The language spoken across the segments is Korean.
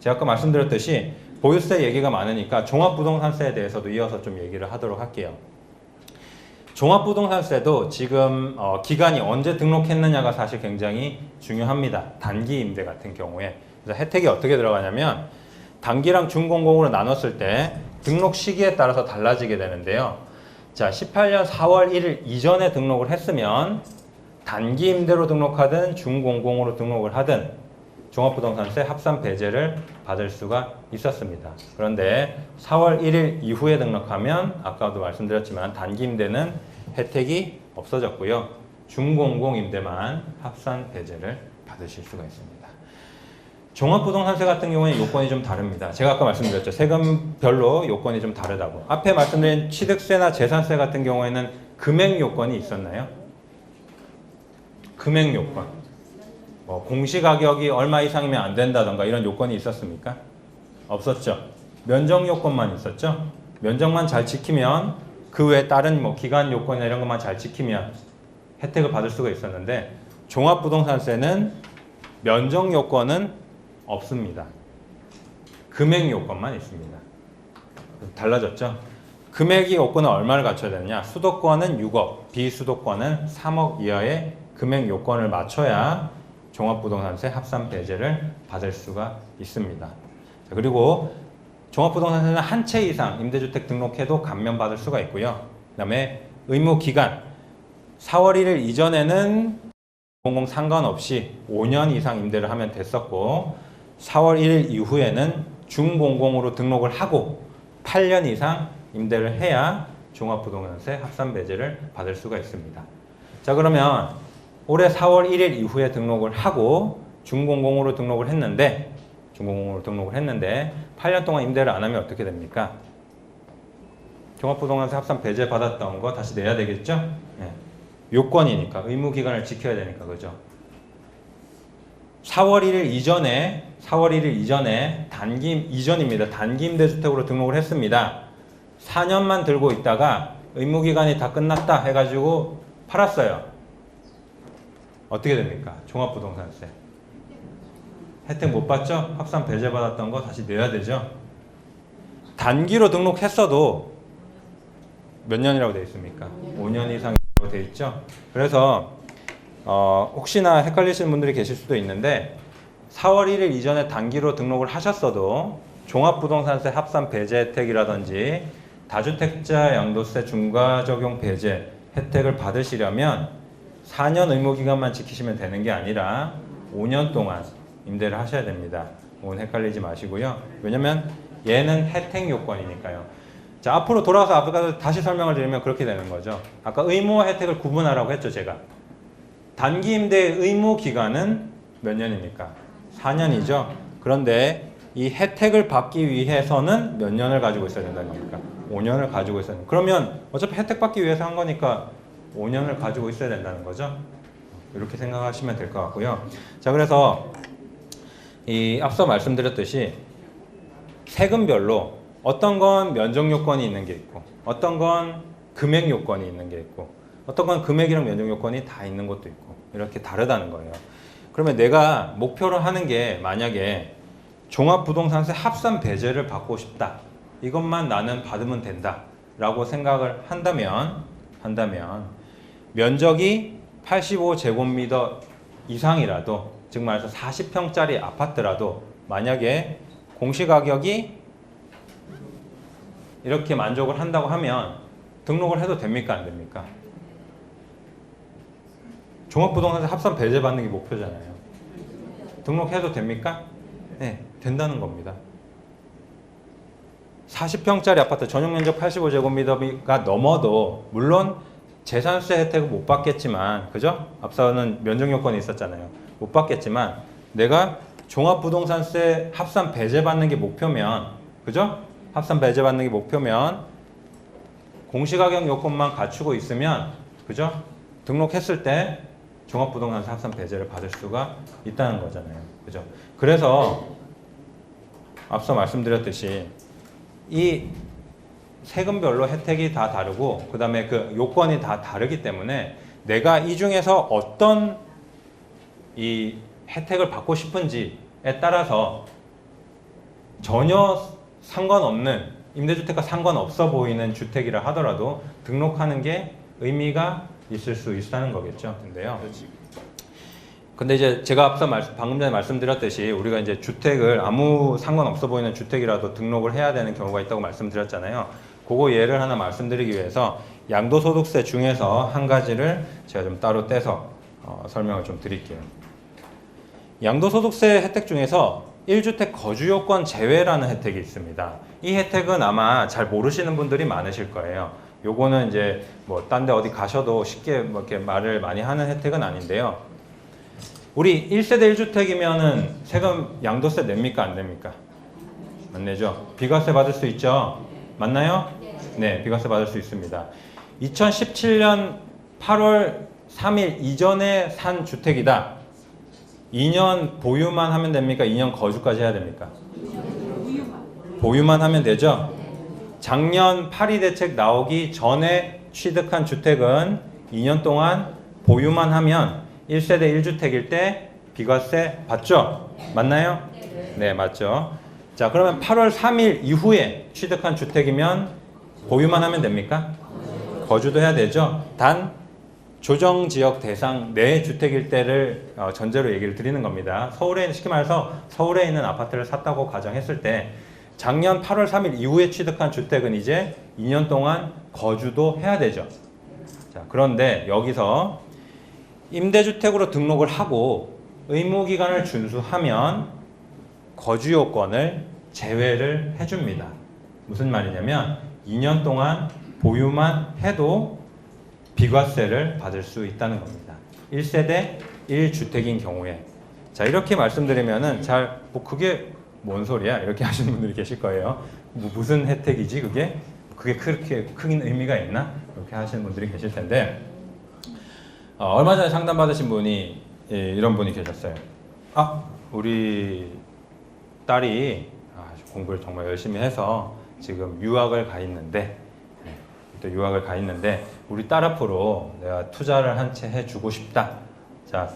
제가 아까 말씀드렸듯이 보유세 얘기가 많으니까 종합부동산세에 대해서도 이어서 좀 얘기를 하도록 할게요. 종합부동산세도 지금 기간이 언제 등록했느냐가 사실 굉장히 중요합니다. 단기 임대 같은 경우에. 그래서 혜택이 어떻게 들어가냐면 단기랑 준공공으로 나눴을 때 등록 시기에 따라서 달라지게 되는데요. 자, 18년 4월 1일 이전에 등록을 했으면 단기 임대로 등록하든 준공공으로 등록을 하든 종합부동산세 합산 배제를 받을 수가 있었습니다. 그런데 4월 1일 이후에 등록하면 아까도 말씀드렸지만 단기 임대는 혜택이 없어졌고요. 준공공 임대만 합산 배제를 받으실 수가 있습니다. 종합부동산세 같은 경우에 요건이 좀 다릅니다. 제가 아까 말씀드렸죠. 세금별로 요건이 좀 다르다고. 앞에 말씀드린 취득세나 재산세 같은 경우에는 금액 요건이 있었나요? 금액 요건. 공시가격이 얼마 이상이면 안 된다던가 이런 요건이 있었습니까? 없었죠. 면적 요건만 있었죠. 면적만 잘 지키면 그 외에 다른 기간 요건이나 이런 것만 잘 지키면 혜택을 받을 수가 있었는데 종합부동산세는 면적 요건은 없습니다. 금액 요건만 있습니다. 달라졌죠. 금액이 요건은 얼마를 갖춰야 되느냐? 수도권은 6억, 비수도권은 3억 이하의 금액 요건을 맞춰야 종합부동산세 합산 배제를 받을 수가 있습니다. 자, 그리고 종합부동산세는 한 채 이상 임대주택 등록해도 감면받을 수가 있고요. 그 다음에 의무기간 4월 1일 이전에는 공공 상관없이 5년 이상 임대를 하면 됐었고 4월 1일 이후에는 준공공으로 등록을 하고 8년 이상 임대를 해야 종합부동산세 합산 배제를 받을 수가 있습니다. 자, 그러면 올해 4월 1일 이후에 등록을 하고 준공공으로 등록을 했는데 8년 동안 임대를 안 하면 어떻게 됩니까? 종합부동산세 합산 배제 받았던 거 다시 내야 되겠죠? 네. 요건이니까 의무기간을 지켜야 되니까 그죠? 4월 1일 이전에 단기 이전입니다. 단기 임대주택으로 등록을 했습니다. 4년만 들고 있다가 의무기간이 다 끝났다 해가지고 팔았어요. 어떻게 됩니까? 종합부동산세 혜택 못 받죠? 합산 배제 받았던 거 다시 내야 되죠? 단기로 등록했어도 몇 년이라고 되어 있습니까? 5년 이상이라고 되어 있죠? 그래서 혹시나 헷갈리시는 분들이 계실 수도 있는데 4월 1일 이전에 단기로 등록을 하셨어도 종합부동산세 합산 배제 혜택이라든지 다주택자 양도세 중과 적용 배제 혜택을 받으시려면 4년 의무기간만 지키시면 되는 게 아니라 5년 동안 임대를 하셔야 됩니다. 오늘 헷갈리지 마시고요. 왜냐면 얘는 혜택 요건이니까요. 자, 앞으로 돌아가서 앞에 다시 설명을 드리면 그렇게 되는 거죠. 아까 의무와 혜택을 구분하라고 했죠, 제가. 단기 임대의 의무 기간은 몇 년입니까? 4년이죠. 그런데 이 혜택을 받기 위해서는 몇 년을 가지고 있어야 된다는 겁니까? 5년을 가지고 있어야 된다. 그러면 어차피 혜택 받기 위해서 한 거니까 5년을 가지고 있어야 된다는 거죠. 이렇게 생각하시면 될 것 같고요. 자, 그래서 이 앞서 말씀드렸듯이 세금별로 어떤 건 면적 요건이 있는 게 있고 어떤 건 금액 요건이 있는 게 있고 어떤 건 금액이랑 면적 요건이 다 있는 것도 있고 이렇게 다르다는 거예요. 그러면 내가 목표로 하는 게 만약에 종합부동산세 합산 배제를 받고 싶다. 이것만 나는 받으면 된다. 라고 생각을 한다면 면적이 85제곱미터 이상이라도 즉 말해서 40평짜리 아파트라도 만약에 공시가격이 이렇게 만족을 한다고 하면 등록을 해도 됩니까? 안 됩니까? 종합부동산세 합산 배제 받는 게 목표잖아요. 등록해도 됩니까? 네, 된다는 겁니다. 40평짜리 아파트 전용 면적 85제곱미터가 넘어도 물론 재산세 혜택은 못 받겠지만 그죠? 앞서는 면적 요건이 있었잖아요. 못 받겠지만 내가 종합부동산세 합산 배제 받는 게 목표면 그죠? 합산 배제 받는 게 목표면 공시가격 요건만 갖추고 있으면 그죠? 등록했을 때 종합부동산세 합산 배제를 받을 수가 있다는 거잖아요. 그죠? 그래서 앞서 말씀드렸듯이 이 세금별로 혜택이 다 다르고 그 다음에 그 요건이 다 다르기 때문에 내가 이 중에서 어떤 이 혜택을 받고 싶은지에 따라서 전혀 상관없는 임대주택과 상관없어 보이는 주택이라 하더라도 등록하는 게 의미가 있을 수 있다는 거겠죠. 근데 이제 제가 방금 전에 말씀드렸듯이 우리가 이제 주택을 아무 상관없어 보이는 주택이라도 등록을 해야 되는 경우가 있다고 말씀드렸잖아요. 그거 예를 하나 말씀드리기 위해서 양도소득세 중에서 한 가지를 제가 좀 따로 떼서 설명을 좀 드릴게요. 양도소득세 혜택 중에서 1주택 거주요건 제외라는 혜택이 있습니다. 이 혜택은 아마 잘 모르시는 분들이 많으실 거예요. 요거는 이제 뭐 딴 데 어디 가셔도 쉽게 뭐 이렇게 말을 많이 하는 혜택은 아닌데요. 우리 1세대 1주택이면은 세금 양도세 냅니까? 안 냅니까? 안 내죠? 비과세 받을 수 있죠? 맞나요? 네, 비과세 받을 수 있습니다. 2017년 8월 3일 이전에 산 주택이다. 2년 보유만 하면 됩니까? 2년 거주까지 해야 됩니까? 보유만 하면 되죠? 작년 파리 대책 나오기 전에 취득한 주택은 2년 동안 보유만 하면 1세대 1주택일 때 비과세 받죠? 맞나요? 네, 맞죠. 자, 그러면 8월 3일 이후에 취득한 주택이면 보유만 하면 됩니까? 거주도 해야 되죠. 단 조정지역 대상 내 주택일 때를 전제로 얘기를 드리는 겁니다. 쉽게 말해서 서울에 있는 아파트를 샀다고 가정했을 때 작년 8월 3일 이후에 취득한 주택은 이제 2년 동안 거주도 해야 되죠. 자, 그런데 여기서 임대주택으로 등록을 하고 의무기간을 준수하면 거주요건을 제외를 해줍니다. 무슨 말이냐면 2년 동안 보유만 해도 비과세를 받을 수 있다는 겁니다. 1세대 1주택인 경우에. 자, 이렇게 말씀드리면은 뭐 그게 뭔 소리야? 이렇게 하시는 분들이 계실 거예요. 무슨 혜택이지 그게? 그게 그렇게 큰 의미가 있나? 이렇게 하시는 분들이 계실 텐데 얼마 전에 상담받으신 분이 이런 분이 계셨어요. 우리 딸이 공부를 정말 열심히 해서 지금 유학을 가 있는데 우리 딸 앞으로 내가 투자를 한 채 해주고 싶다. 자,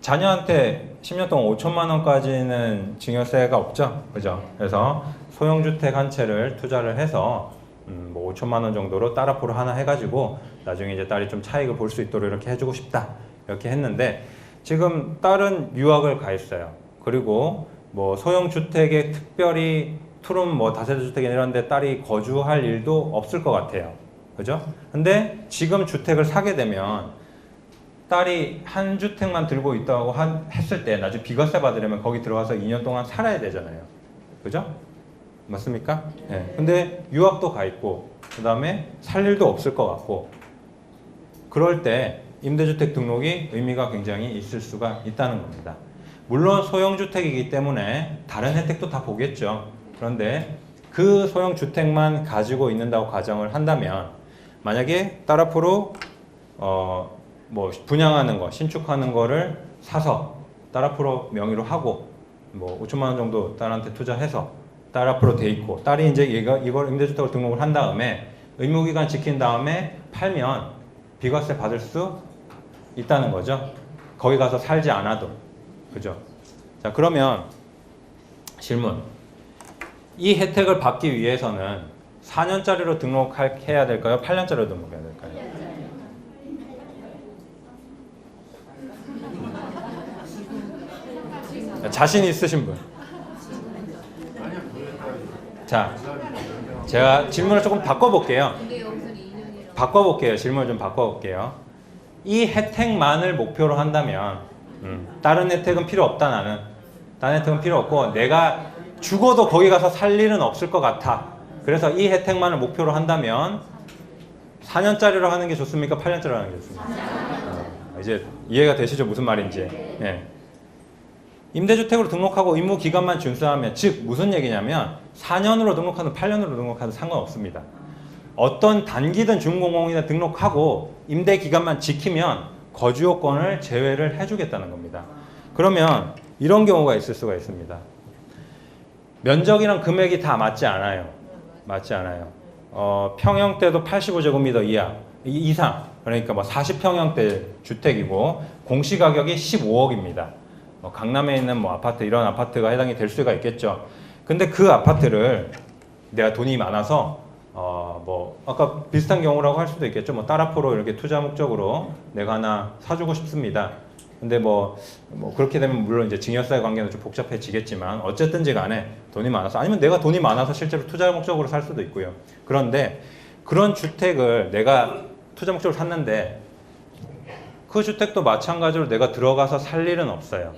자녀한테 10년 동안 5천만 원까지는 증여세가 없죠, 그죠? 그래서 소형주택 한 채를 투자를 해서 뭐 5천만 원 정도로 딸 앞으로 하나 해가지고 나중에 이제 딸이 좀 차익을 볼 수 있도록 이렇게 해주고 싶다. 이렇게 했는데 지금 딸은 유학을 가 있어요. 그리고 뭐 소형주택에 특별히 투룸 뭐 다세대 주택 이런 데 딸이 거주할 일도 없을 것 같아요. 그죠? 근데 지금 주택을 사게 되면 딸이 한 주택만 들고 있다고 했을 때 나중에 비과세 받으려면 거기 들어가서 2년 동안 살아야 되잖아요. 그죠? 맞습니까? 네. 근데 유학도 가 있고 그 다음에 살 일도 없을 것 같고 그럴 때 임대주택 등록이 의미가 굉장히 있을 수가 있다는 겁니다. 물론 소형주택이기 때문에 다른 혜택도 다 보겠죠. 그런데 그 소형주택만 가지고 있는다고 가정을 한다면 만약에 딸 앞으로 뭐 분양하는 거, 신축하는 거를 사서 딸 앞으로 명의로 하고 뭐 5천만 원 정도 딸한테 투자해서 딸 앞으로 돼 있고 딸이 이제 이걸 임대주택으로 등록을 한 다음에 의무기간 지킨 다음에 팔면 비과세 받을 수 있다는 거죠. 거기 가서 살지 않아도. 그죠? 자, 그러면 질문. 이 혜택을 받기 위해서는 4년짜리로 등록해야 될까요? 8년짜리로 등록해야 될까요? 자신 있으신 분. 자, 제가 질문을 조금 바꿔볼게요. 질문을 좀 바꿔볼게요. 이 혜택만을 목표로 한다면 다른 혜택은 필요 없다 나는. 다른 혜택은 필요 없고 내가 죽어도 거기 가서 살 일은 없을 것 같아. 그래서 이 혜택만을 목표로 한다면 4년짜리로 하는 게 좋습니까? 8년짜리로 하는 게 좋습니까? 이제 이해가 되시죠? 무슨 말인지. 네. 임대주택으로 등록하고 의무기간만 준수하면 즉 무슨 얘기냐면 4년으로 등록하든 8년으로 등록하든 상관없습니다. 어떤 단기든 준공공이든 등록하고 임대기간만 지키면 거주요건을 제외를 해주겠다는 겁니다. 그러면 이런 경우가 있을 수가 있습니다. 면적이랑 금액이 다 맞지 않아요. 평형대도 85제곱미터 이상 그러니까 뭐 40평형대 주택이고 공시가격이 15억입니다. 강남에 있는 뭐 아파트 이런 아파트가 해당이 될 수가 있겠죠. 근데 그 아파트를 내가 돈이 많아서 뭐 아까 비슷한 경우라고 할 수도 있겠죠. 뭐 딸 앞으로 이렇게 투자 목적으로 내가 하나 사주고 싶습니다. 근데 뭐 그렇게 되면 물론 이제 증여사의 관계는 좀 복잡해지겠지만 어쨌든지 간에 돈이 많아서 아니면 내가 돈이 많아서 실제로 투자 목적으로 살 수도 있고요. 그런데 그런 주택을 내가 투자 목적으로 샀는데 그 주택도 마찬가지로 내가 들어가서 살 일은 없어요.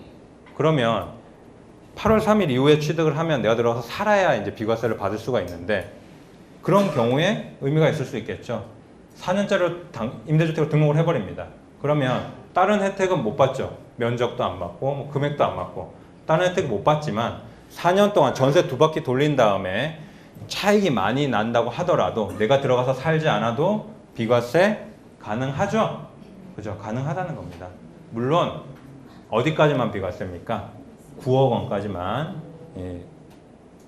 그러면 8월 3일 이후에 취득을 하면 내가 들어가서 살아야 이제 비과세를 받을 수가 있는데 그런 경우에 의미가 있을 수 있겠죠. 4년짜리 임대주택으로 등록을 해버립니다. 그러면 다른 혜택은 못 받죠. 면적도 안 받고 뭐 금액도 안 받고 다른 혜택은 못 받지만 4년 동안 전세 2바퀴 돌린 다음에 차익이 많이 난다고 하더라도 내가 들어가서 살지 않아도 비과세 가능하죠. 그죠? 가능하다는 겁니다. 물론 어디까지만 비과세입니까? 9억 원까지만.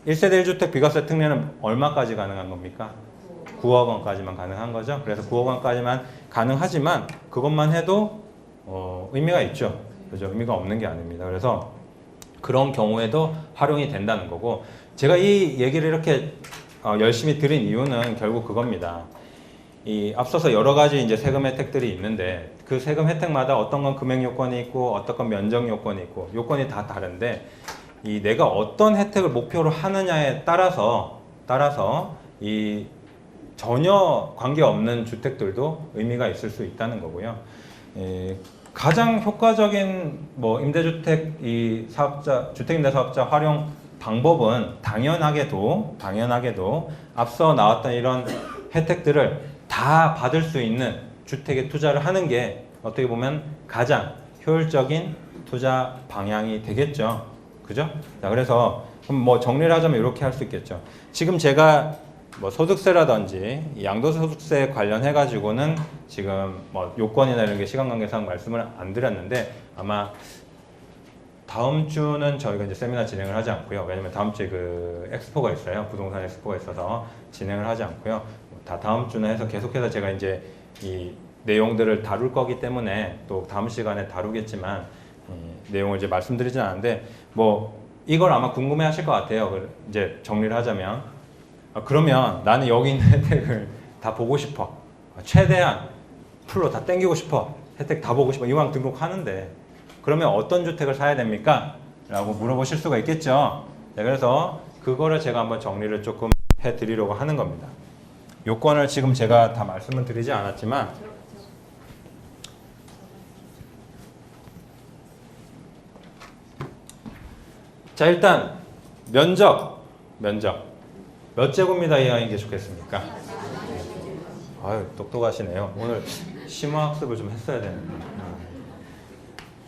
1세대 1주택 비과세 특례는 얼마까지 가능한 겁니까? 9억 원까지만 가능한 거죠. 그래서 9억 원까지만 가능하지만 그것만 해도 의미가 있죠. 그죠? 의미가 없는 게 아닙니다. 그래서 그런 경우에도 활용이 된다는 거고 제가 이 얘기를 이렇게 열심히 드린 이유는 결국 그겁니다. 이 앞서서 여러 가지 이제 세금 혜택들이 있는데 그 세금 혜택마다 어떤 건 금액 요건이 있고 어떤 건 면적 요건이 있고 요건이 다 다른데 이 내가 어떤 혜택을 목표로 하느냐에 따라서 이 전혀 관계없는 주택들도 의미가 있을 수 있다는 거고요. 가장 효과적인 뭐 임대주택 이 사업자 주택임대 사업자 활용 방법은 당연하게도 앞서 나왔던 이런 혜택들을 다 받을 수 있는 주택에 투자를 하는 게 어떻게 보면 가장 효율적인 투자 방향이 되겠죠. 그죠? 자, 그래서 뭐 정리를 하자면 이렇게 할 수 있겠죠. 지금 제가 뭐 소득세라든지 양도세 소득세 관련해 가지고는 지금 뭐 요건이나 이런 게 시간 관계상 말씀을 안 드렸는데 아마 다음 주는 저희가 이제 세미나 진행을 하지 않고요. 왜냐면 다음 주에 그 엑스포가 있어요. 부동산 엑스포가 있어서 진행을 하지 않고요. 다 다음 주는 해서 계속해서 제가 이제 이 내용들을 다룰 거기 때문에 또 다음 시간에 다루겠지만 내용을 이제 말씀드리진 않은데 뭐 이걸 아마 궁금해 하실 것 같아요. 이제 정리를 하자면 그러면 나는 여기 있는 혜택을 다 보고 싶어. 최대한 풀로 다 땡기고 싶어. 혜택 다 보고 싶어. 이왕 등록하는데 그러면 어떤 주택을 사야 됩니까? 라고 물어보실 수가 있겠죠. 네, 그래서 그거를 제가 한번 정리를 조금 해드리려고 하는 겁니다. 요건을 지금 제가 다 말씀을 드리지 않았지만 자 일단 면적 몇 제곱미터 이하인 게 좋겠습니까? 아유 똑똑하시네요. 오늘 심화학습을 좀 했어야 되는데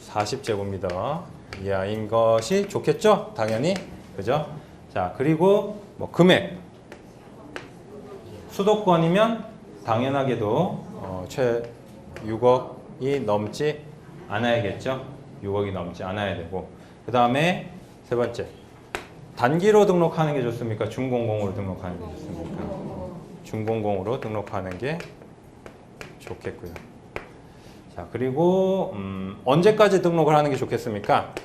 40제곱미터 이하인 것이 좋겠죠? 당연히 그죠? 자 그리고 뭐 금액 수도권이면 당연하게도 최 6억이 넘지 않아야겠죠? 6억이 넘지 않아야 되고 그 다음에 세 번째 단기로 등록하는 게 좋습니까? 준공공으로 등록하는 게 좋습니까? 준공공으로 등록하는 게 좋겠고요. 자 그리고 언제까지 등록을 하는 게 좋겠습니까?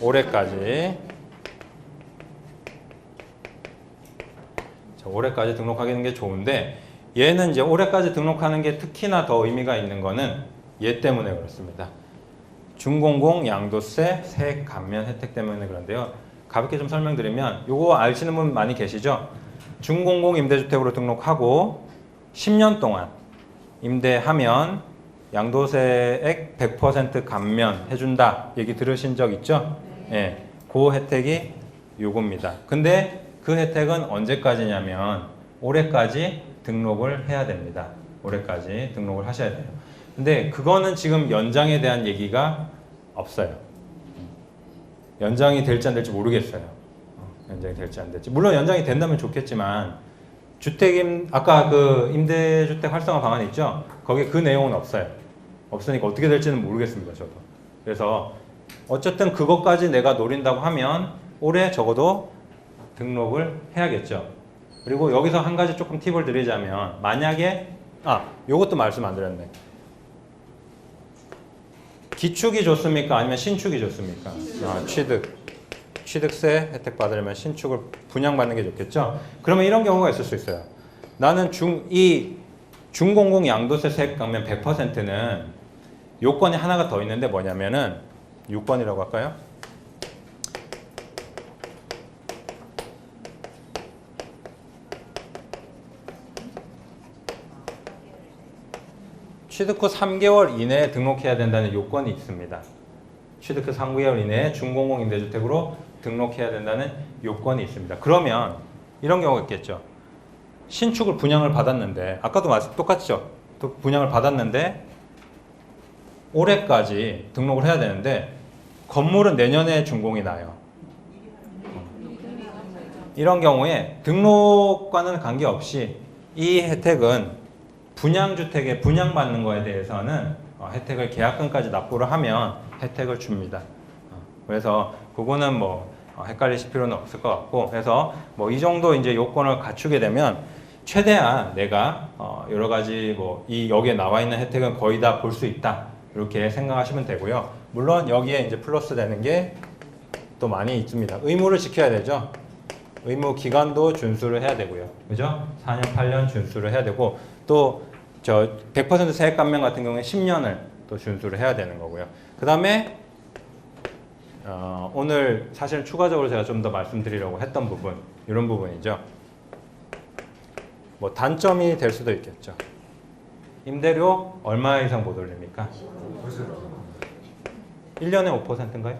올해까지. 자, 올해까지 등록하는 게 좋은데 얘는 이제 올해까지 등록하는 게 특히나 더 의미가 있는 거는 얘 때문에 그렇습니다. 준공공 양도세 세액 감면 혜택 때문에 그런데요. 가볍게 좀 설명드리면 요거 아시는 분 많이 계시죠? 준공공 임대주택으로 등록하고 10년 동안 임대하면 양도세액 100% 감면 해준다 얘기 들으신 적 있죠? 예, 그 혜택이 요겁니다. 근데 그 혜택은 언제까지냐면 올해까지 등록을 해야 됩니다. 올해까지 등록을 하셔야 돼요. 근데 그거는 지금 연장에 대한 얘기가 없어요. 연장이 될지 안 될지 모르겠어요. 연장이 될지 안 될지. 물론 연장이 된다면 좋겠지만 아까 그 임대주택 활성화 방안 있죠? 거기에 그 내용은 없어요. 없으니까 어떻게 될지는 모르겠습니다. 저도. 그래서 어쨌든 그것까지 내가 노린다고 하면 올해 적어도 등록을 해야겠죠. 그리고 여기서 한 가지 조금 팁을 드리자면 만약에 요것도 말씀 안 드렸네. 기축이 좋습니까? 아니면 신축이 좋습니까? 취득세 혜택 받으려면 신축을 분양받는 게 좋겠죠? 그러면 이런 경우가 있을 수 있어요. 나는 중공공 양도세 세액 감면 100%는 요건이 하나가 더 있는데 뭐냐면은 6번이라고 할까요? 취득 후 3개월 이내에 등록해야 된다는 요건이 있습니다. 취득 후 3개월 이내에 중공공 임대주택으로 등록해야 된다는 요건이 있습니다. 그러면 이런 경우가 있겠죠. 신축을 분양을 받았는데 아까도 똑같죠. 또 분양을 받았는데 올해까지 등록을 해야 되는데 건물은 내년에 준공이 나요. 이런 경우에 등록과는 관계없이 이 혜택은 분양주택에 분양받는 거에 대해서는 혜택을 계약금까지 납부를 하면 혜택을 줍니다. 그래서 그거는 뭐 헷갈리실 필요는 없을 것 같고, 그래서 뭐 이 정도 이제 요건을 갖추게 되면 최대한 내가 여러 가지 뭐 이 여기에 나와 있는 혜택은 거의 다 볼 수 있다, 이렇게 생각하시면 되고요. 물론 여기에 이제 플러스 되는 게 또 많이 있습니다. 의무를 지켜야 되죠. 의무 기간도 준수를 해야 되고요. 그죠? 4년, 8년 준수를 해야 되고, 또 저 100% 세액 감면 같은 경우에 10년을 또 준수를 해야 되는 거고요. 그 다음에 오늘 사실 추가적으로 제가 좀 더 말씀드리려고 했던 부분, 이런 부분이죠. 뭐 단점이 될 수도 있겠죠. 임대료 얼마 이상 못 올립니까? 1년에 5%인가요?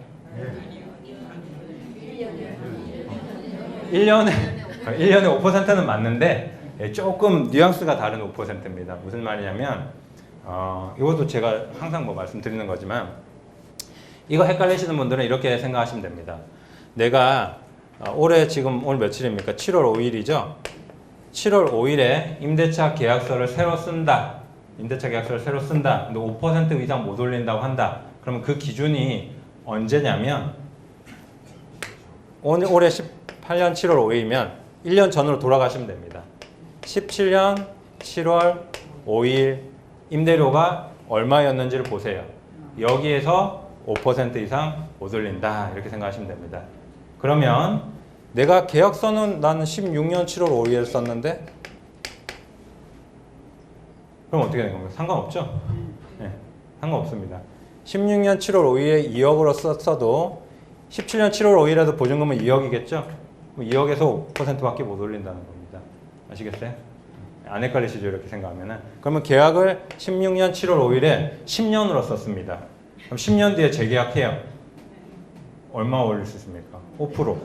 1년에 5%는 맞는데 조금 뉘앙스가 다른 5%입니다. 무슨 말이냐면 이것도 제가 항상 뭐 말씀드리는 거지만, 이거 헷갈리시는 분들은 이렇게 생각하시면 됩니다. 내가 올해 지금 오늘 며칠입니까? 7월 5일이죠? 7월 5일에 임대차 계약서를 새로 쓴다. 임대차 계약서를 새로 쓴다. 근데 5% 이상 못 올린다고 한다. 그러면 그 기준이 언제냐면 올해 18년 7월 5일이면 1년 전으로 돌아가시면 됩니다. 17년 7월 5일 임대료가 얼마였는지를 보세요. 여기에서 5% 이상 못 올린다, 이렇게 생각하시면 됩니다. 그러면 내가 계약서는 나는 16년 7월 5일에 썼는데 그럼 어떻게 되는 겁니까? 상관없죠? 네, 상관없습니다. 16년 7월 5일에 2억으로 썼어도 17년 7월 5일에도 보증금은 2억이겠죠? 2억에서 5%밖에 못 올린다는 겁니다. 아시겠어요? 안 헷갈리시죠? 이렇게 생각하면은. 그러면 계약을 16년 7월 5일에 10년으로 썼습니다. 그럼 10년 뒤에 재계약해요. 얼마 올릴 수 있습니까? 5%.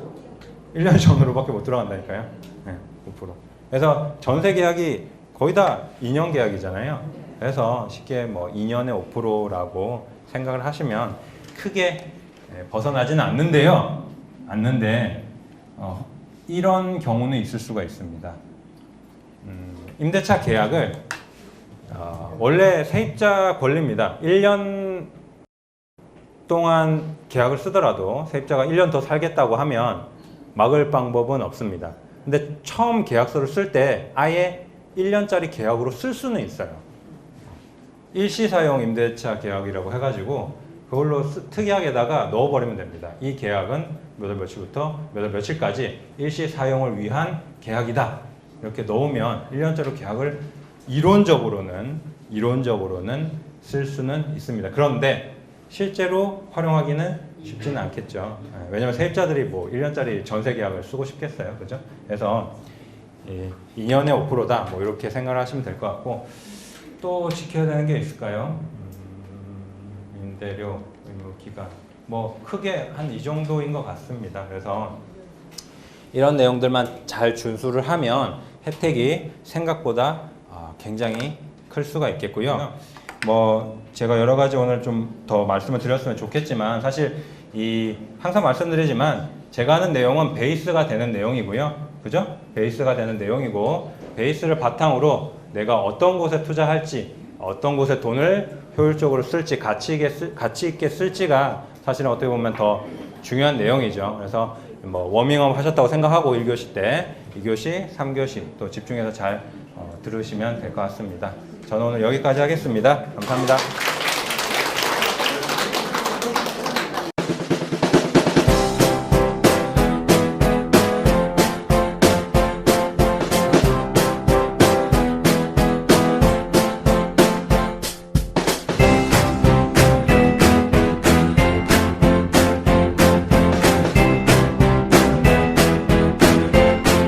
1년 전으로밖에 못 들어간다니까요. 네, 5%. 그래서 전세 계약이 거의 다 2년 계약이잖아요. 그래서 쉽게 뭐 2년에 5%라고 생각을 하시면 크게 벗어나지는 않는데요. 이런 경우는 있을 수가 있습니다. 임대차 계약을 원래 세입자 권리입니다. 1년 동안 계약을 쓰더라도 세입자가 1년 더 살겠다고 하면 막을 방법은 없습니다. 근데 처음 계약서를 쓸 때 아예 1년짜리 계약으로 쓸 수는 있어요. 일시사용 임대차 계약이라고 해가지고 그걸로 특이하게다가 넣어버리면 됩니다. 이 계약은 몇 월 며칠부터 몇 월 며칠까지 일시 사용을 위한 계약이다. 이렇게 넣으면 1년짜리 계약을 이론적으로는 쓸 수는 있습니다. 그런데 실제로 활용하기는 쉽지는 않겠죠. 왜냐하면 세입자들이 뭐 1년짜리 전세 계약을 쓰고 싶겠어요. 그죠? 그래서 2년에 5%다. 뭐 이렇게 생각을 하시면 될 것 같고, 또 지켜야 되는 게 있을까요? 임대료, 의무 기간. 뭐 크게 한 이 정도인 것 같습니다. 그래서 이런 내용들만 잘 준수를 하면 혜택이 생각보다 굉장히 클 수가 있겠고요. 뭐 제가 여러 가지 오늘 좀 더 말씀을 드렸으면 좋겠지만, 사실 항상 말씀드리지만 제가 하는 내용은 베이스가 되는 내용이고요. 그죠? 베이스가 되는 내용이고, 베이스를 바탕으로 내가 어떤 곳에 투자할지, 어떤 곳에 돈을 효율적으로 쓸지, 가치 있게 쓸지가 사실은 어떻게 보면 더 중요한 내용이죠. 그래서 뭐 워밍업 하셨다고 생각하고 1교시 때 2교시, 3교시 또 집중해서 잘 들으시면 될 것 같습니다. 저는 오늘 여기까지 하겠습니다. 감사합니다.